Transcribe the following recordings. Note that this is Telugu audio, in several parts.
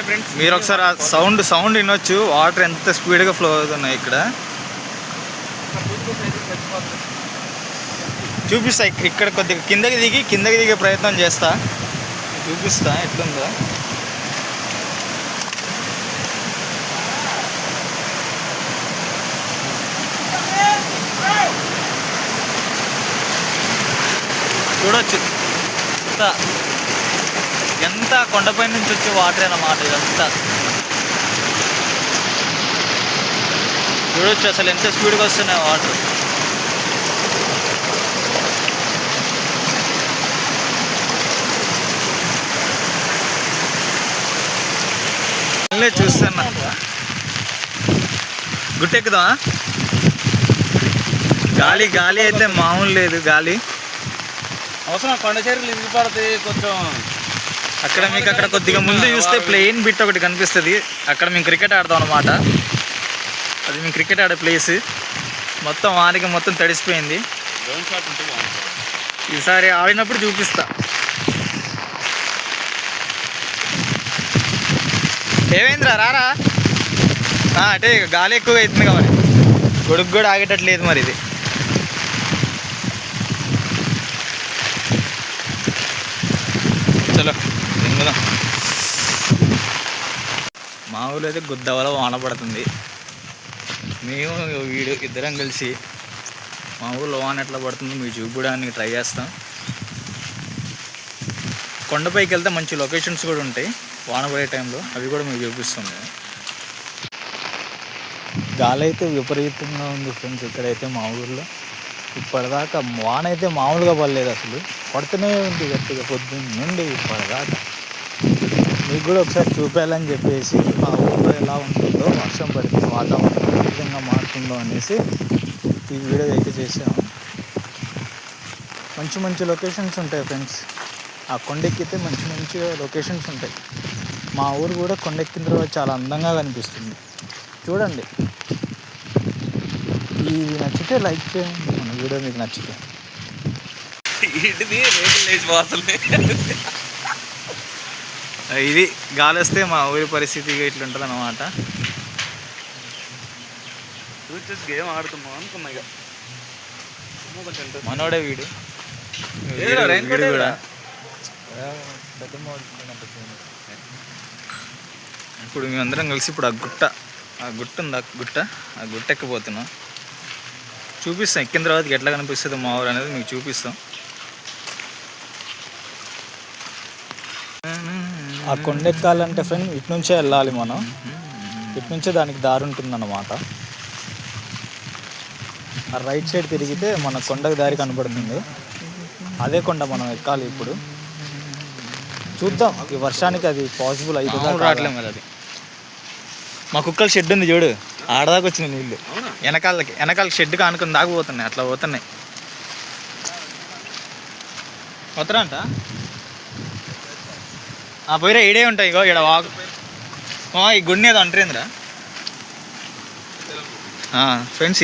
చూడండి ఫ్రెండ్స్, మీరు ఒకసారి ఆ సౌండ్ వినొచ్చు. వాటర్ ఎంత స్పీడ్గా ఫ్లో అవుతున్నాయి ఇక్కడ. చూపిస్తా ఇక్కడ కొద్దిగా కిందకి దిగే ప్రయత్నం చేస్తా. చూపిస్తా ఎట్లుందో. చూడొచ్చు ఎంత కొండపై నుంచి వచ్చే వాటర్ అన్నమాట ఇదంతా. చూడొచ్చు అసలు ఎంత స్పీడ్గా వస్తున్నాయి వాటర్. చూస్తున్నా. గుట్టెక్కుదా? గాలి అయితే మామూలు లేదు. గాలి అవసరం. కొండ చర్యలు ఇరిగి పడతాయి కొంచెం. అక్కడ మీకు అక్కడ కొద్దిగా ముందు చూస్తే ప్లెయిన్ బిట్ ఒకటి కనిపిస్తుంది. అక్కడ మేము క్రికెట్ ఆడతాం అన్నమాట. అది మేము క్రికెట్ ఆడే ప్లేస్. మొత్తం వానికి మొత్తం తడిసిపోయింది. ఈసారి ఆడినప్పుడు చూపిస్తా. ఏమైందిరా? రారా అంటే గాలి ఎక్కువగా అవుతుంది కాబట్టి గొడుగు కూడా ఆగేటట్లేదు మరి. ఇది చలో దింగుదాం. మా ఊళ్ళో అయితే గుద్దవల వాన పడుతుంది. మేము ఇద్దరం కలిసి మా ఊళ్ళో వాన ఎట్లా పడుతుందో మీకు చూపించడానికి ట్రై చేస్తాం. కొండపైకి వెళ్తే మంచి లొకేషన్స్ కూడా ఉంటాయి వాన పడే టైంలో. అవి కూడా మీకు చూపిస్తుంది. గాలి అయితే విపరీతంగా ఉంది ఫ్రెండ్స్ ఇక్కడైతే మా ఊళ్ళో. ఇప్పటిదాకా వాన అయితే మామూలుగా పడలేదు. అసలు పడుతూనే ఉంది గట్టిగా పొద్దున్న నుండి ఇప్పటిదాకా. మీకు కూడా ఒకసారి చూపించాలని చెప్పేసి మా ఊళ్ళో ఎలా ఉంటుందో, వర్షం పడితే వాతావరణం ఏ విధంగా మారుతుందో అనేసి ఈ వీడియో అయితే చేసాము. మంచి లొకేషన్స్ ఉంటాయి ఫ్రెండ్స్. ఆ కొండెక్కితే మంచి లొకేషన్స్ ఉంటాయి. మా ఊరు కూడా కొండెక్కిన తర్వాత చాలా అందంగా కనిపిస్తుంది. చూడండి. ఇది నచ్చితే లైక్ చేయండి. మన వీడియో మీకు నచ్చితే. ఇది గాలి వస్తే మా ఊరి పరిస్థితి ఇట్లుంటుంది అన్నమాట. గేమ్ ఆడుతున్నాం అనుకున్నా. ఇక మనోడే వీడు కూడా. ఇప్పుడు మేమందరం కలిసి ఇప్పుడు ఆ గుట్ట ఉంది. ఆ గుట్ట ఎక్కిపోతున్నాం. చూపిస్తాం. ఎక్కిన తర్వాత ఎట్లా కనిపిస్తుంది మా ఊరు అనేది మీకు చూపిస్తాం. ఆ కొండ ఎక్కాలంటే ఫ్రెండ్ ఇటు నుంచే వెళ్ళాలి మనం. ఇటు నుంచే దానికి దారి ఉంటుందన్నమాట. ఆ రైట్ సైడ్ తిరిగితే మన కొండకు దారి కనపడుతుంది. అదే కొండ మనం ఎక్కాలి ఇప్పుడు. చూద్దాం ఈ వర్షానికి అది పాసిబుల్ అవుతుందా రావట్లేదు మరి. అది మా కుక్కల షెడ్ ఉంది చూడు, ఆడదాకా వచ్చిన నీళ్ళు. వెనకాల షెడ్ కానుకొని దాకా పోతున్నాయి. అట్లా పోతున్నాయి. పోతారా అంట పోయిరా. ఈడే ఉంటాయి. ఇగో ఈడ వాకు. ఈ గుడిని ఏదో అంటారేంద్రా ఫ్రెండ్స్.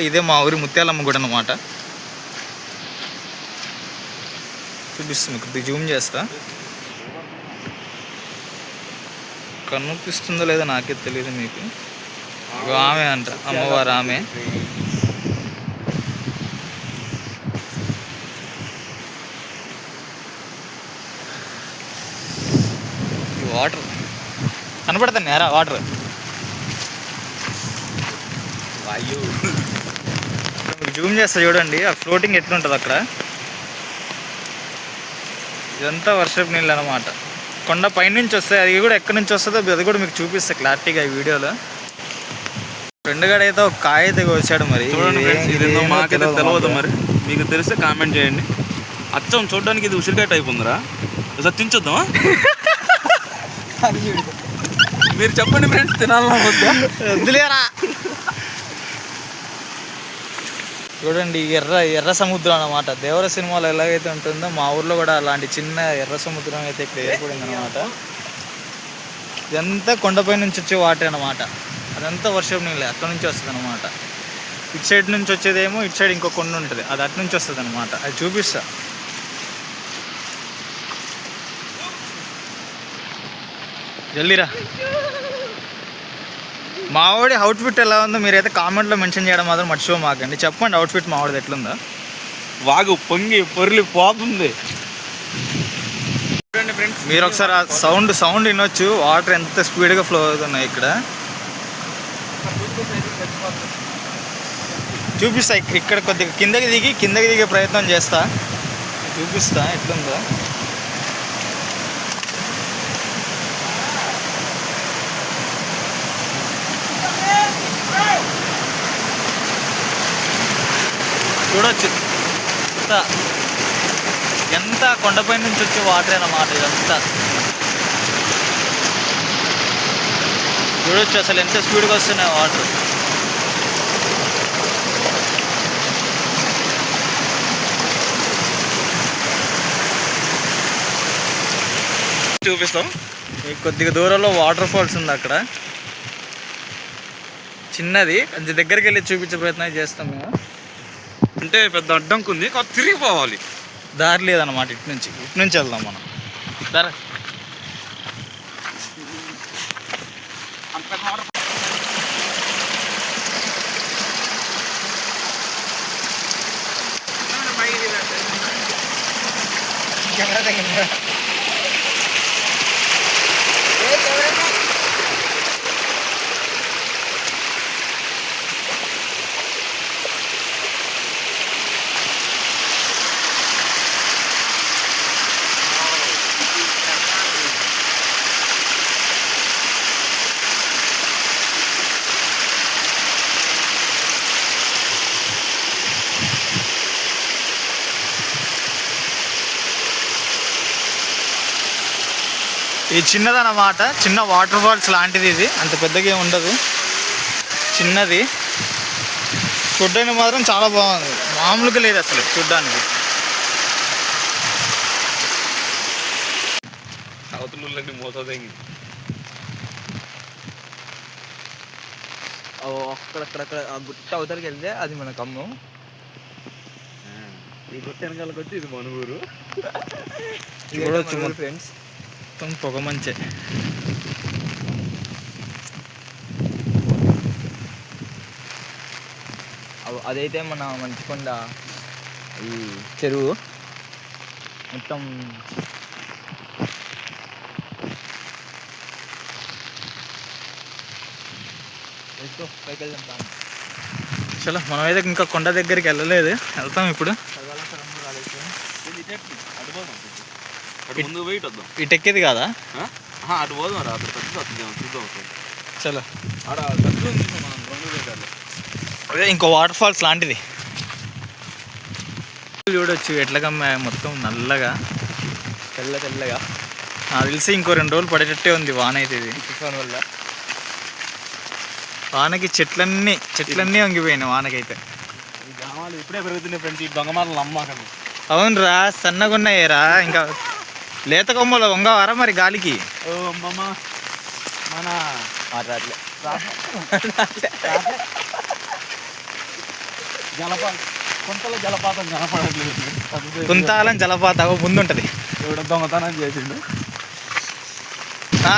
ఇదే మా ఊరి ముత్యాలమ్మ గుడి అన్నమాట. చూపిస్తుంది. కొద్దిగా జూమ్ చేస్తా. కనిపిస్తుందో లేదో నాకే తెలియదు మీకు. ఆమె అంట అమ్మవారు. ఆమె వాటర్ కనపడుతుంది. ఎరా వాటర్ వాయు. మీకు జూమ్ చేస్తా చూడండి. ఆ ఫ్లోటింగ్ ఎట్లుంటుంది అక్కడ. ఇదంతా వర్షపు నీళ్ళు అన్నమాట. కొండ పైనుంచి వస్తాయి. అది కూడా ఎక్కడి నుంచి వస్తుందో అది కూడా మీకు చూపిస్తా క్లారిటీగా ఈ వీడియోలో. ఫ్రెండ్ గారు అయితే ఒక కాయ అయితే వచ్చాడు. మరి మాకైతే తెలియదు. మరి మీకు తెలిస్తే కామెంట్ చేయండి. అచ్చం చూడడానికి ఇది ఉసిరికాయ టైప్ ఉందిరా. ఒకసారి తినొద్దామా? మీరు చెప్పండి ఫ్రెండ్స్, తినాలన్నా వద్దులేరా. చూడండి ఎర్ర సముద్రం అన్నమాట. దేవర సినిమాలో ఎలాగైతే ఉంటుందో మా ఊర్లో కూడా అలాంటి చిన్న ఎర్ర సముద్రం అయితే ఇక్కడ ఏర్పడింది అనమాట. ఇదంతా కొండపై నుంచి వచ్చే వాటర్ అన్నమాట. అదంతా వర్షం నీళ్ళే అక్కడ నుంచి వస్తుంది అనమాట. ఇటు సైడ్ నుంచి వచ్చేదేమో ఇటు సైడ్ ఇంకో కొండ ఉంటుంది, అది అటు నుంచి వస్తుంది అనమాట. అది చూపిస్తా. జల్దీరా. మావాడి అవుట్ఫిట్ ఎలా ఉందో మీరైతే కామెంట్లో మెన్షన్ చేయడం మాత్రం మర్చిపోమాకండి. చెప్పండి అవుట్ఫిట్ మావాడిది ఎట్లుందో. వాగు పొంగి పొర్లి పోతుంది. మీరు ఒకసారి ఆ సౌండ్ వినొచ్చు. వాటర్ ఎంత స్పీడ్గా ఫ్లో అవుతున్నాయి ఇక్కడ. చూపిస్తా ఇక్కడ కొద్దిగా కిందకి దిగే ప్రయత్నం చేస్తా. చూపిస్తా ఎట్లుందో. చూడొచ్చు ఎంత కొండపై నుంచి వచ్చే వాటర్ అన్నమాట ఇదంతా. చూడొచ్చు అసలు ఎంత స్పీడ్గా వస్తున్నాయి వాటర్. చూపిస్తాం. మీకు కొద్దిగా దూరంలో వాటర్ ఫాల్స్ ఉంది అక్కడ చిన్నది. కొంచెం దగ్గరికి వెళ్ళి చూపించే ప్రయత్నం చేస్తాం మేము. అంటే పెద్ద అడ్డంకు ఉంది, తిరిగిపోవాలి. దారి లేదన్నమాట. ఇటు నుంచి వెళ్దాం మనం. దారి ఇది చిన్నదన్నమాట. చిన్న వాటర్ ఫాల్స్ లాంటిది ఇది. అంత పెద్దగా ఏమి ఉండదు, చిన్నది. చూడ్డానికి మాత్రం చాలా బాగుంది. మామూలుగా లేదు అసలు చూడ్డానికి. అవతలన్నీ మోసదంగి అక్కడక్కడ ఆ గుట్ట అవతలకి వెళ్తే అది మన ఖమ్మం. ఈ గుట్ట వెనకాలకు వచ్చి ఇది మన ఊరు. చూడొచ్చు ఫ్రెండ్స్, మొత్తం పొగ మంచే. అదైతే మన మంచుకొండ ఈ చెరువు మొత్తం పైకి వెళ్తాం. చలో మనమైతే ఇంకా కొండ దగ్గరికి వెళ్ళలేదు, వెళ్తాం ఇప్పుడు. ముందు వెయిట్ వద్దాం. ఇటు ఎక్కేది కాదా? అటు పోదాం రా, అక్కడ చూద్దాం. చలో ఆడ అదే ఇంకో వాటర్ ఫాల్స్ లాంటిది. చూడొచ్చు ఎట్లకమ్మా మొత్తం నల్లగా తెల్లగా. నాకు తెలిసి ఇంకో 2 రోజులు పడేటట్టే ఉంది వాన అయితే. ఇది తుఫాన్ వల్ల వానకి చెట్లన్నీ వంగిపోయినాయి వానకైతే. ఈ గ్రామాలు ఇప్పుడే పెరుగుతున్నాయి ఫ్రెండ్స్. ఈ దొంగమాటలు నమ్మకండి. అవునురా, సన్నగా ఉన్నాయేరా. ఇంకా లేత కొమ్మలు వంగవారా మరి గాలికి? ఓ అమ్మమ్మ మన మాట్లాడలే కొంతలో జలపాతం కనపడట్లేదు. కుంతాలం జలపాతం ముందుంటది. ఎవడ దొంగతనం చేసిండు.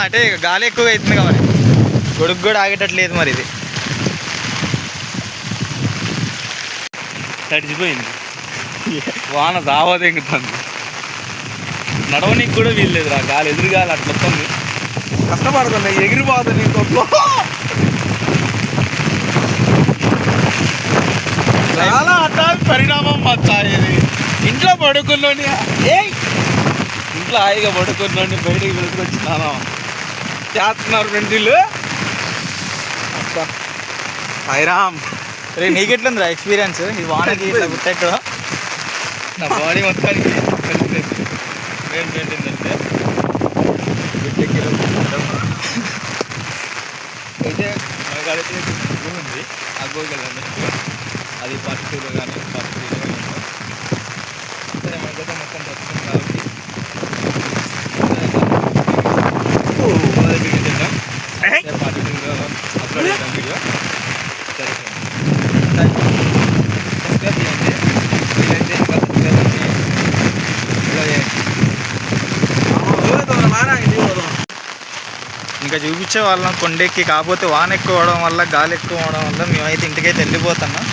అంటే గాలి ఎక్కువగా అవుతుంది కాబట్టి గొడుగు కూడా ఆగేటట్లేదు మరి. ఇది తడిచిపోయింది, వాన దావదెంగుతుంది. నడవనికి కూడా వీల్లేదు రా, గాలి ఎదురుగాలి అట్లా వస్తుంది. కష్టపడుతున్నాయి, ఎగిరిపోతుంది. చాలా హఠాత్ పరిణామం వచ్చాయి. ఇంట్లో పడుకున్నాని ఇంట్లో హాయిగా పడుకున్నాండి, బయటికి వెళ్తుకొచ్చినాను చేస్తున్నారు ఫ్రెండ్స్ వీళ్ళు. హైరామ్ రే నీకెట్లుందిరా ఎక్స్పీరియన్స్ ఈ వానకి ఇట్లా గుట్టెక్కడ? నా బాడీ మొత్తానికి ఏంటంటే అయితే మన కాడైతే భూమి ఉంది, ఆ గోకి వెళ్ళండి. అది పార్ట్ 2లో కానీ పార్ట్ 3లో కానీ ఉంటాం. సరే మనకైతే మొత్తం వస్తుంది కాబట్టి తింటాం. పార్ట్ 2లో అప్లోడ్ చేద్దాం వీడియో. సరే సబ్స్క్రైబ్ చేయండి. వీలైతే ఇంకా సబ్స్క్రైబ్ చేయండి. ఇలా చేయండి. ఇంకా చూపించే వాళ్ళం కొండెక్కి. కాకపోతే వాన ఎక్కువ అవడం వల్ల, గాలి ఎక్కువ అవడం వల్ల మేమైతే ఇంటికైతే వెళ్ళిపోతున్నాం.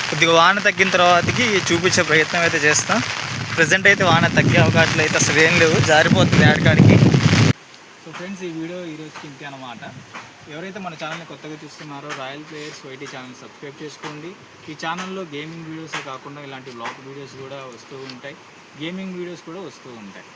కొద్దిగా వాన తగ్గిన తర్వాతకి చూపించే ప్రయత్నం అయితే చేస్తాం. ప్రజెంట్ అయితే వాన తగ్గే అవకాశాలు అయితే అసలు ఏం లేవు, జారిపోతుంది ఆడికాడికి. సో ఫ్రెండ్స్, ఈ వీడియో ఈరోజుకి ఇంతే అనమాట. ఎవరైతే మన ఛానల్ని కొత్తగా చూస్తున్నారో Royal Players YT channel subscribe చేసుకోండి. ఈ ఛానల్లో గేమింగ్ వీడియోసే కాకుండా ఇలాంటి బ్లాగ్ వీడియోస్ కూడా వస్తూ ఉంటాయి, గేమింగ్ వీడియోస్ కూడా వస్తూ ఉంటాయి.